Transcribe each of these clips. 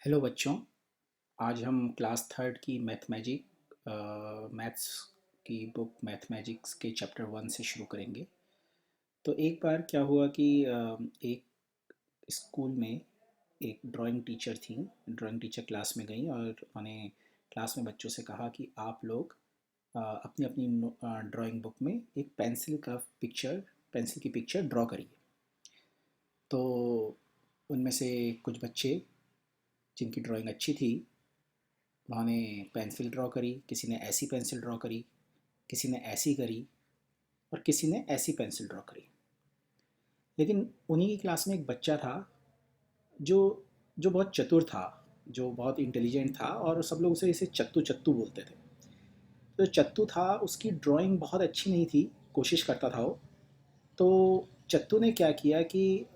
Hello बच्चों। आज हम क्लास थर्ड की मैथ्स की बुक मैथमेटिक्स के चैप्टर वन से शुरू करेंगे। तो एक बार क्या हुआ कि एक स्कूल में एक ड्राइंग टीचर थी। ड्राइंग टीचर क्लास में गई और उन्होंने क्लास में बच्चों से कहा कि आप लोग अपनी अपनी ड्राइंग बुक में एक पेंसिल की पिक्चर ड्रॉ करिए। तो उनमें से कुछ बच्चे जिनकी ड्राइंग अच्छी थी, उन्होंने पेंसिल ड्रॉ करी। किसी ने ऐसी पेंसिल ड्रॉ करी, किसी ने ऐसी करी और किसी ने ऐसी पेंसिल ड्रॉ करी। लेकिन उन्हीं की क्लास में एक बच्चा था जो जो बहुत चतुर था, जो बहुत इंटेलिजेंट था और सब लोग उसे इसे चत्तू चत्तू बोलते थे। तो चत्तू था, उसकी ड्राइंग बहुत अच्छी नहीं थी, कोशिश करता था वो। तो चत्तू ने क्या किया कि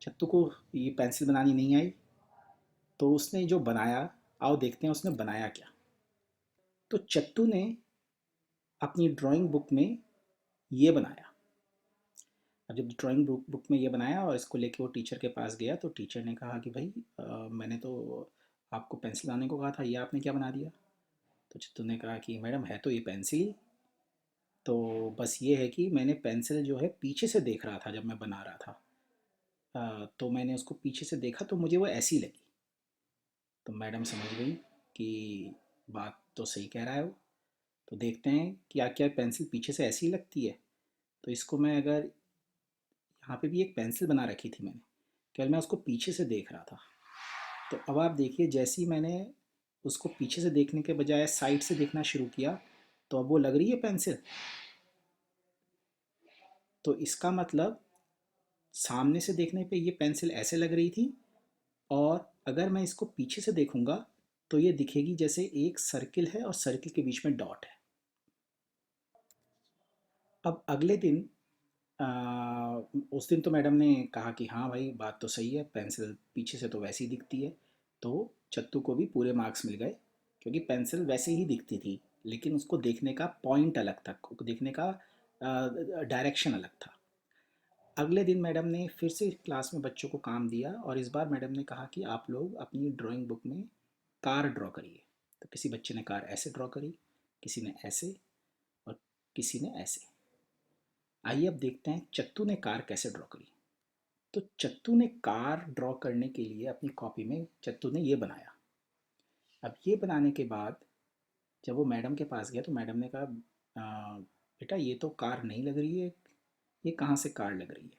चत्तू को ये पेंसिल बनानी नहीं आई। तो उसने जो बनाया, आओ देखते हैं उसने बनाया क्या। तो चत्तू ने अपनी ड्राइंग बुक में ये बनाया। अब जब ड्राइंग बुक में ये बनाया और इसको लेके वो टीचर के पास गया, तो टीचर ने कहा कि भाई मैंने तो आपको पेंसिल लाने को कहा था, ये आपने क्या बना दिया। तो चित्तू ने कहा कि मैडम है तो ये पेंसिल, तो बस ये है कि मैंने पेंसिल जो है पीछे से देख रहा था जब मैं बना रहा था। तो मैंने उसको पीछे से देखा तो मुझे वो ऐसी लगी। तो मैडम समझ गई कि बात तो सही कह रहा है वो। तो देखते हैं क्या क्या पेंसिल पीछे से ऐसी लगती है। तो इसको मैं अगर, यहाँ पे भी एक पेंसिल बना रखी थी मैंने, केवल मैं उसको पीछे से देख रहा था। तो अब आप देखिए, जैसे ही मैंने उसको पीछे से देखने के बजाय साइड से देखना शुरू किया, तो अब वो लग रही है पेंसिल। तो इसका मतलब सामने से देखने पे ये पेंसिल ऐसे लग रही थी, और अगर मैं इसको पीछे से देखूंगा तो ये दिखेगी जैसे एक सर्किल है और सर्किल के बीच में डॉट है। अब अगले दिन, उस दिन तो मैडम ने कहा कि हाँ भाई बात तो सही है, पेंसिल पीछे से तो वैसी ही दिखती है। तो चत्तू को भी पूरे मार्क्स मिल गए, क्योंकि पेंसिल वैसे ही दिखती थी, लेकिन उसको देखने का पॉइंट अलग था, उसको देखने का डायरेक्शन अलग था। अगले दिन मैडम ने फिर से क्लास में बच्चों को काम दिया और इस बार मैडम ने कहा कि आप लोग अपनी ड्राइंग बुक में कार ड्रॉ करिए। तो किसी बच्चे ने कार ऐसे ड्रॉ करी, किसी ने ऐसे और किसी ने ऐसे। आइए अब देखते हैं चत्तू ने कार कैसे ड्रॉ करी। तो चत्तू ने कार ड्रॉ करने के लिए अपनी कॉपी में चत्तू ने ये बनाया। अब ये बनाने के बाद जब वो मैडम के पास गया तो मैडम ने कहा, बेटा ये तो कार नहीं लग रही है, ये कहाँ से कार लग रही है।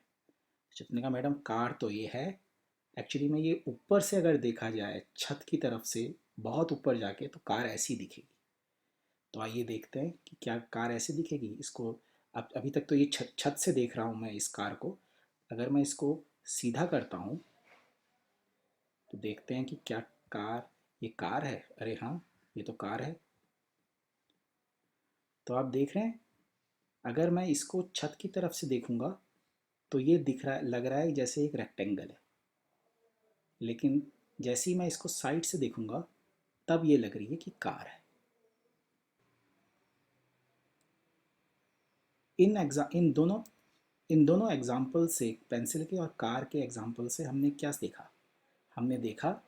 चत्तू ने कहा मैडम कार तो ये है, एक्चुअली में ये ऊपर से अगर देखा जाए छत की तरफ से, बहुत ऊपर जाके, तो कार ऐसी दिखेगी। तो आइए देखते हैं कि क्या कार ऐसे दिखेगी इसको। अब अभी तक तो ये छत छत से देख रहा हूँ मैं इस कार को। अगर मैं इसको सीधा करता हूँ तो देखते हैं कि क्या कार, ये कार है। अरे हाँ, ये तो कार है। तो आप देख रहे हैं, अगर मैं इसको छत की तरफ से देखूंगा तो ये दिख रहा, लग रहा है जैसे एक रेक्टेंगल है। लेकिन जैसे ही मैं इसको साइड से देखूंगा तब ये लग रही है कि कार है। इन दोनों एग्जाम्पल से, पेंसिल के और कार के एग्जाम्पल से, हमने क्या देखा। हमने देखा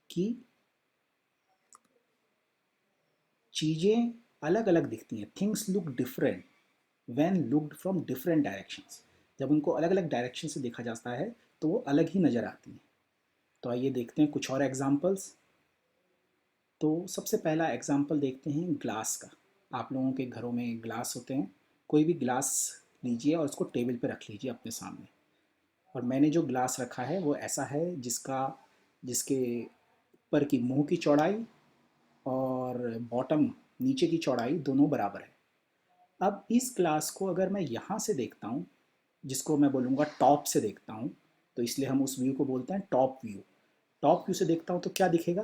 कि चीज़ें अलग अलग दिखती हैं। Things look different when looked from different directions. जब उनको अलग अलग डायरेक्शन से देखा जाता है तो वो अलग ही नज़र आती हैं। तो आइए देखते हैं कुछ और एग्जाम्पल्स। तो सबसे पहला एग्जाम्पल देखते हैं ग्लास का। आप लोगों के घरों में ग्लास होते हैं। कोई भी ग्लास लीजिए और उसको टेबल पे रख लीजिए अपने सामने। और मैंने जो ग्लास रखा है वो ऐसा है जिसके ऊपर की मुंह की चौड़ाई और बॉटम, नीचे की चौड़ाई दोनों बराबर है। अब इस ग्लास को अगर मैं यहाँ से देखता हूँ, जिसको मैं बोलूँगा टॉप से देखता हूँ, तो इसलिए हम उस व्यू को बोलते हैं टॉप व्यू। टॉप व्यू से देखता हूँ तो क्या दिखेगा।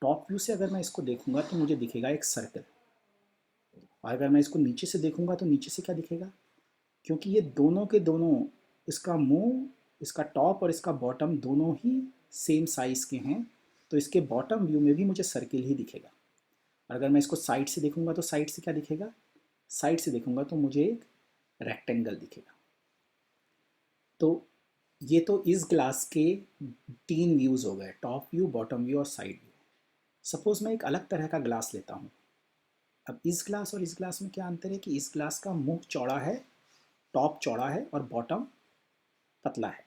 टॉप व्यू से अगर मैं इसको देखूंगा तो मुझे दिखेगा एक सर्कल। और अगर मैं इसको नीचे से देखूंगा तो नीचे से क्या दिखेगा। क्योंकि ये दोनों के दोनों, इसका मुंह, इसका टॉप और इसका बॉटम दोनों ही सेम साइज़ के हैं, तो इसके बॉटम व्यू में भी मुझे सर्किल ही दिखेगा। और अगर मैं इसको साइड से देखूंगा तो साइड से क्या दिखेगा। साइड से देखूंगा तो मुझे एक रेक्टेंगल दिखेगा। तो ये तो इस ग्लास के तीन व्यूज़ हो गए, टॉप व्यू, बॉटम व्यू और साइड व्यू। सपोज मैं एक अलग तरह का ग्लास लेता हूँ। अब इस ग्लास और इस ग्लास में क्या अंतर है कि इस ग्लास का मुंह चौड़ा है, टॉप चौड़ा है और बॉटम पतला है।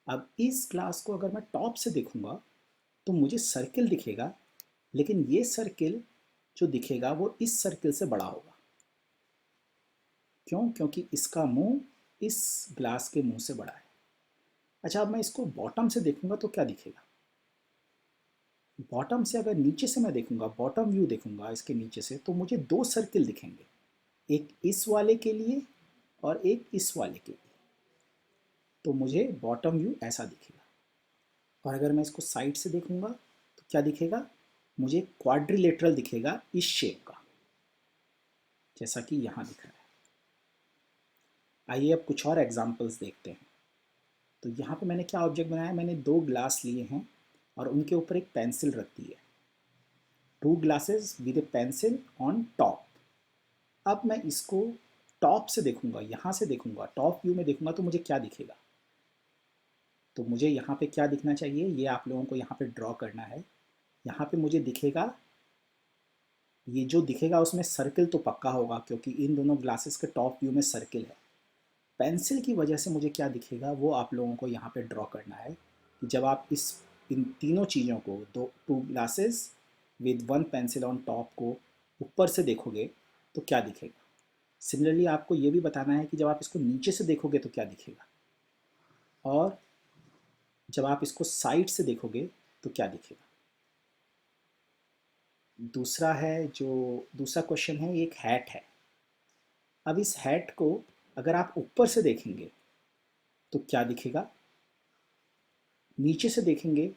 अब इस ग्लास को अगर मैं टॉप से देखूंगा तो मुझे सर्किल दिखेगा, लेकिन ये सर्किल जो दिखेगा वो इस सर्किल से बड़ा होगा। क्यों? क्योंकि इसका मुंह इस ग्लास के मुंह से बड़ा है। अच्छा, अब मैं इसको बॉटम से देखूंगा तो क्या दिखेगा? बॉटम से अगर नीचे से मैं देखूंगा, बॉटम व्यू देखूंगा इसके नीचे से, तो मुझे दो सर्किल दिखेंगे, एक इस वाले के लिए और एक इस वाले के लिए। तो मुझे बॉटम व्यू ऐसा दिखेगा। और अगर मैं इसको साइड से देखूंगा तो क्या दिखेगा? मुझे क्वाड्रिलेटरल दिखेगा इस शेप का, जैसा कि यहाँ दिख रहा है। आइए अब कुछ और एग्जांपल्स देखते हैं। तो यहाँ पे मैंने क्या ऑब्जेक्ट बनाया? मैंने दो ग्लास लिए हैं और उनके ऊपर एक पेंसिल रख दी है। Two glasses with A pencil on top. अब मैं इसको टॉप से देखूंगा, यहाँ से देखूंगा, टॉप व्यू में देखूंगा तो मुझे क्या दिखेगा? तो मुझे यहाँ पे क्या दिखना चाहिए, ये आप लोगों को यहाँ पे ड्रॉ करना है। यहाँ पे मुझे दिखेगा, ये जो दिखेगा उसमें सर्किल तो पक्का होगा क्योंकि इन दोनों ग्लासेस के टॉप व्यू में सर्किल है। पेंसिल की वजह से मुझे क्या दिखेगा वो आप लोगों को यहाँ पे ड्रॉ करना है कि जब आप इन तीनों चीज़ों को, दो two glasses with one pencil on top को ऊपर से देखोगे तो क्या दिखेगा। सिमिलरली आपको ये भी बताना है कि जब आप इसको नीचे से देखोगे तो क्या दिखेगा, और जब आप इसको साइड से देखोगे तो क्या दिखेगा। दूसरा है, जो दूसरा क्वेश्चन है, ये एक हैट है। अब इस हैट को अगर आप ऊपर से देखेंगे तो क्या दिखेगा, नीचे से देखेंगे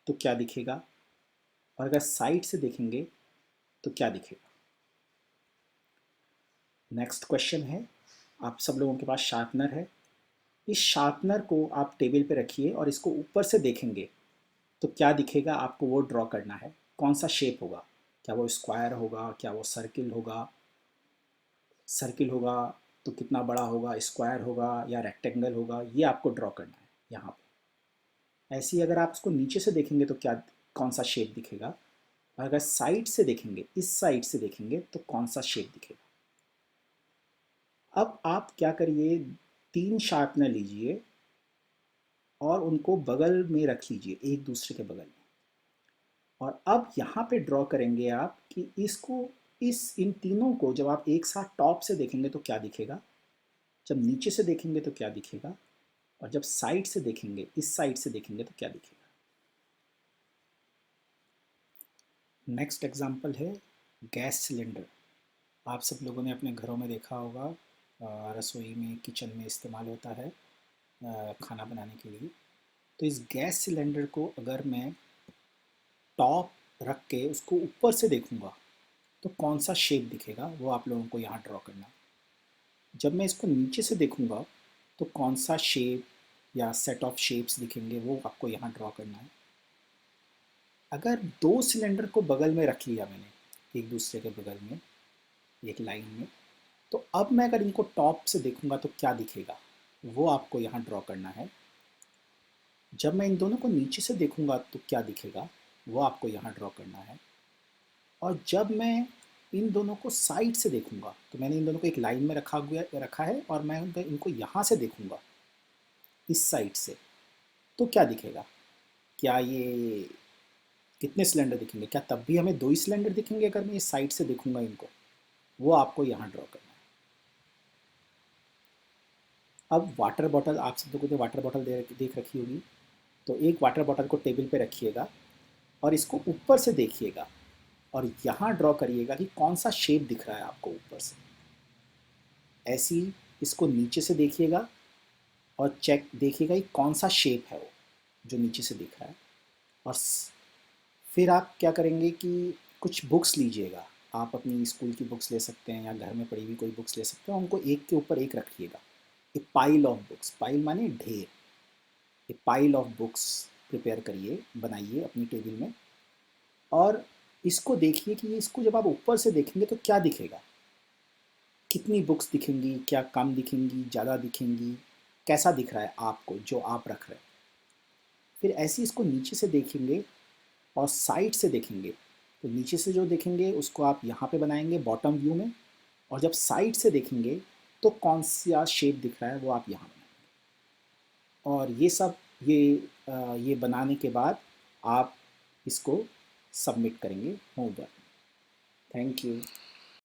तो क्या दिखेगा, और अगर साइड से देखेंगे तो क्या दिखेगा। नेक्स्ट क्वेश्चन है, आप सब लोगों के पास शार्पनर है। इस शार्पनर को आप टेबल पे रखिए और इसको ऊपर से देखेंगे तो क्या दिखेगा, आपको वो ड्रॉ करना है। कौन सा शेप होगा? क्या वो स्क्वायर होगा, क्या वो सर्किल होगा? सर्किल होगा तो कितना बड़ा होगा, स्क्वायर होगा या रेक्टेंगल होगा, ये आपको ड्रॉ करना है यहाँ पे। ऐसे ही अगर आप उसको नीचे से देखेंगे तो क्या, कौन सा शेप दिखेगा, और अगर साइड से देखेंगे, इस साइड से देखेंगे तो कौन सा शेप दिखेगा। अब आप क्या करिए, तीन शार्पनर लीजिए और उनको बगल में रख लीजिए, एक दूसरे के बगल में। और अब यहाँ पे ड्रॉ करेंगे आप कि इसको, इस इन तीनों को जब आप एक साथ टॉप से देखेंगे तो क्या दिखेगा, जब नीचे से देखेंगे तो क्या दिखेगा, और जब साइड से देखेंगे, इस साइड से देखेंगे तो क्या दिखेगा। नेक्स्ट एग्जांपल है गैस सिलेंडर। आप सब लोगों ने अपने घरों में देखा होगा, रसोई में, किचन में इस्तेमाल होता है खाना बनाने के लिए। तो इस गैस सिलेंडर को अगर मैं टॉप रख के उसको ऊपर से देखूंगा तो कौन सा शेप दिखेगा, वो आप लोगों को यहाँ ड्रॉ करना है। जब मैं इसको नीचे से देखूंगा तो कौन सा शेप या सेट ऑफ शेप्स दिखेंगे, वो आपको यहाँ ड्रॉ करना है। अगर दो सिलेंडर को बगल में रख लिया मैंने, एक दूसरे के बगल में, एक लाइन में, तो अब मैं अगर इनको टॉप से देखूंगा तो क्या दिखेगा, वो आपको यहाँ ड्रॉ करना है। जब मैं इन दोनों को नीचे से देखूंगा तो क्या दिखेगा, वो आपको यहाँ ड्रॉ करना है। और जब मैं इन दोनों को साइड से देखूंगा, तो मैंने इन दोनों को एक लाइन में रखा है और मैं इनको यहाँ से देखूंगा, इस साइड से, तो क्या दिखेगा। क्या ये कितने सिलेंडर दिखेंगे? क्या तब भी हमें दो ही सिलेंडर दिखेंगे अगर मैं इस साइड से देखूंगा इनको? वो आपको यहाँ ड्रॉ करना है। अब वाटर बॉटल, आप सब लोगों ने वाटर बॉटल देख रखी होगी। तो एक वाटर बॉटल को टेबल पे रखिएगा और इसको ऊपर से देखिएगा और यहाँ ड्रॉ करिएगा कि कौन सा शेप दिख रहा है आपको ऊपर से। ऐसी इसको नीचे से देखिएगा और चेक देखिएगा कि कौन सा शेप है वो जो नीचे से दिख रहा है। और फिर आप क्या करेंगे कि कुछ बुक्स लीजिएगा, आप अपनी स्कूल की बुक्स ले सकते हैं या घर में पड़ी हुई कोई बुक्स ले सकते हैं, उनको एक के ऊपर एक रखिएगा। ए पाइल ऑफ बुक्स, पाइल माने ढेर, ए पाइल ऑफ बुक्स प्रिपेयर करिए, बनाइए अपनी टेबल में। और इसको देखिए कि इसको जब आप ऊपर से देखेंगे तो क्या दिखेगा, कितनी बुक्स दिखेंगी, क्या कम दिखेंगी, ज़्यादा दिखेंगी, कैसा दिख रहा है आपको जो आप रख रहे हैं। फिर ऐसे ही इसको नीचे से देखेंगे और साइड से देखेंगे। तो नीचे से जो देखेंगे उसको आप यहाँ पे बनाएंगे बॉटम व्यू में, और जब साइड से देखेंगे तो कौन सा शेप दिख रहा है वो आप यहाँ बनाएंगे। और ये सब ये बनाने के बाद आप इसको सबमिट करेंगे होमवर्क। Thank you.